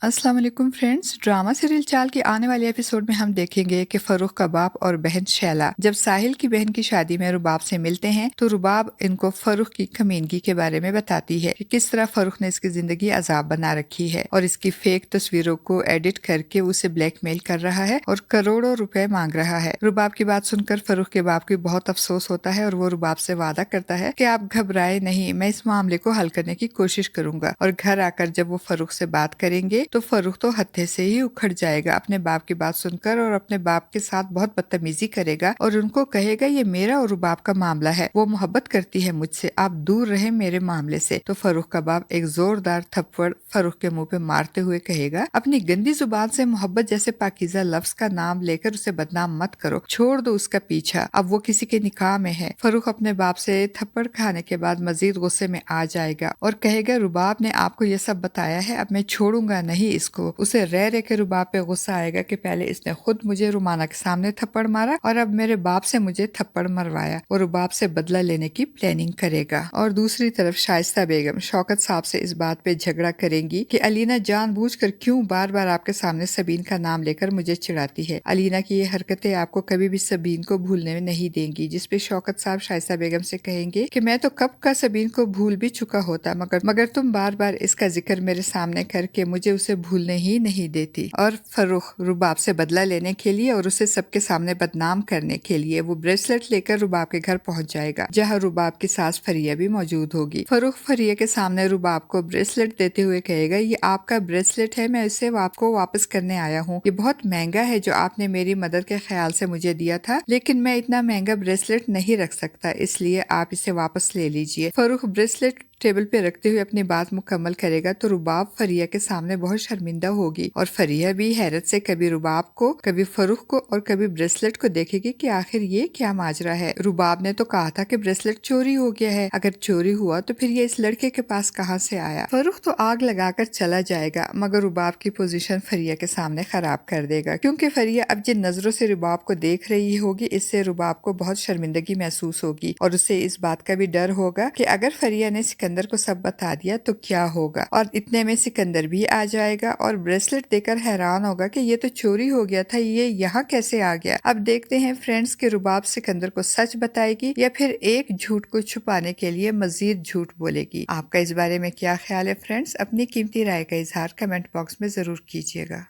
अस्सलाम वालेकुम friends. Drama serial चाल के आने वाले एपिसोड में हम देखेंगे कि फरूख का बाप और बहन शैला जब साहिल की बहन की शादी में रुबाब से मिलते हैं तो रुबाब इनको फरूख की कमीनगी के बारे में बताती है कि किस तरह फरूख ने इसकी जिंदगी अजाब बना रखी है और इसकी फेक तस्वीरों को एडिट करके उसे ब्लैकमेल कर रहा है और करोड़ों रुपए मांग रहा है। रुबाब की बात सुनकर फरूख के बाप को बहुत अफसोस होता है और वो रुबाब से वादा करता है कि आप घबराए नहीं, मैं इस मामले को हल करने की कोशिश करूंगा। और घर आकर जब वो फरूख से बात करेंगे तो फरूख तो हत्थे से ही उखड़ जाएगा अपने बाप की बात सुनकर और अपने बाप के साथ बहुत बदतमीजी करेगा और उनको कहेगा ये मेरा और रुबाब का मामला है, वो मोहब्बत करती है मुझसे, आप दूर रहे मेरे मामले से। तो फरूख का बाप एक जोरदार थप्पड़ फरूख के मुंह पे मारते हुए कहेगा अपनी गंदी जुबान से मोहब्बत जैसे पाकीज़ा लफ्ज का नाम लेकर उसे बदनाम मत करो, छोड़ दो उसका पीछा, अब वो किसी के निकाह में है। फरूख अपने बाप से थप्पड़ खाने के बाद मजीद गुस्से में आ जाएगा और कहेगा रुबाब ने आपको ये सब बताया है, अब मैं छोड़ूंगा नहीं इसको। उसे रह रह के रुबाब पे गुस्सा आएगा कि पहले इसने खुद मुझे रुमाना के सामने थप्पड़ मारा और अब मेरे बाप से मुझे थप्पड़ मरवाया और रुबाब से बदला लेने की प्लानिंग करेगा। और दूसरी तरफ शाइस्ता बेगम शौकत साहब से इस बात पे झगड़ा करेंगी कि अलीना जानबूझकर क्यों बार बार आपके सामने सबीन का नाम लेकर मुझे चिढ़ाती है। अलीना की ये हरकतें आपको कभी भी सबीन को भूलने में नहीं देंगी, जिसपे शौकत साहब शाइस्ता बेगम से कहेंगे कि मैं तो कब का सबीन को भूल भी चुका होता, मगर तुम बार बार इसका जिक्र मेरे सामने करके मुझे उसे भूलने ही नहीं देती। और फरूख रुबाब से बदला लेने के लिए और उसे सबके सामने बदनाम करने के लिए वो ब्रेसलेट लेकर रुबाब के घर पहुंच जाएगा, जहां रुबाब की सास फरिया भी मौजूद होगी। फरूख फरिया के सामने रुबाब को ब्रेसलेट देते हुए कहेगा ये आपका ब्रेसलेट है, मैं इसे आपको वापस करने आया हूँ, ये बहुत महंगा है जो आपने मेरी मदद के ख्याल से मुझे दिया था, लेकिन मैं इतना महंगा ब्रेसलेट नहीं रख सकता, इसलिए आप इसे वापस ले लीजिए। फरूख ब्रेसलेट टेबल पे रखते हुए अपनी बात मुकम्मल करेगा तो रुबाब फरिया के सामने बहुत शर्मिंदा होगी और फरिया भी हैरत से कभी रुबाब को, कभी फरूख को और कभी ब्रेसलेट को देखेगी कि आखिर ये क्या माजरा है। रुबाब ने तो कहा था कि ब्रेसलेट चोरी हो गया है, अगर चोरी हुआ तो फिर ये इस लड़के के पास कहाँ से आया। फरूख तो आग लगाकर चला जाएगा, मगर रुबाब की पोजीशन फरिया के सामने खराब कर देगा, क्योंकि फरिया अब जिन नजरों से रुबाब को देख रही होगी इससे रुबाब को बहुत शर्मिंदगी महसूस होगी और उसे इस बात का भी डर होगा कि अगर फरिया ने सिकंदर को सब बता दिया तो क्या होगा। और इतने में सिकंदर भी आ जाएगा और ब्रेसलेट देकर हैरान होगा कि ये तो चोरी हो गया था, ये यहाँ कैसे आ गया। अब देखते हैं फ्रेंड्स कि रुबाब सिकंदर को सच बताएगी या फिर एक झूठ को छुपाने के लिए मजीद झूठ बोलेगी। आपका इस बारे में क्या ख्याल है फ्रेंड्स? अपनी कीमती राय का इजहार कमेंट बॉक्स में जरूर कीजिएगा।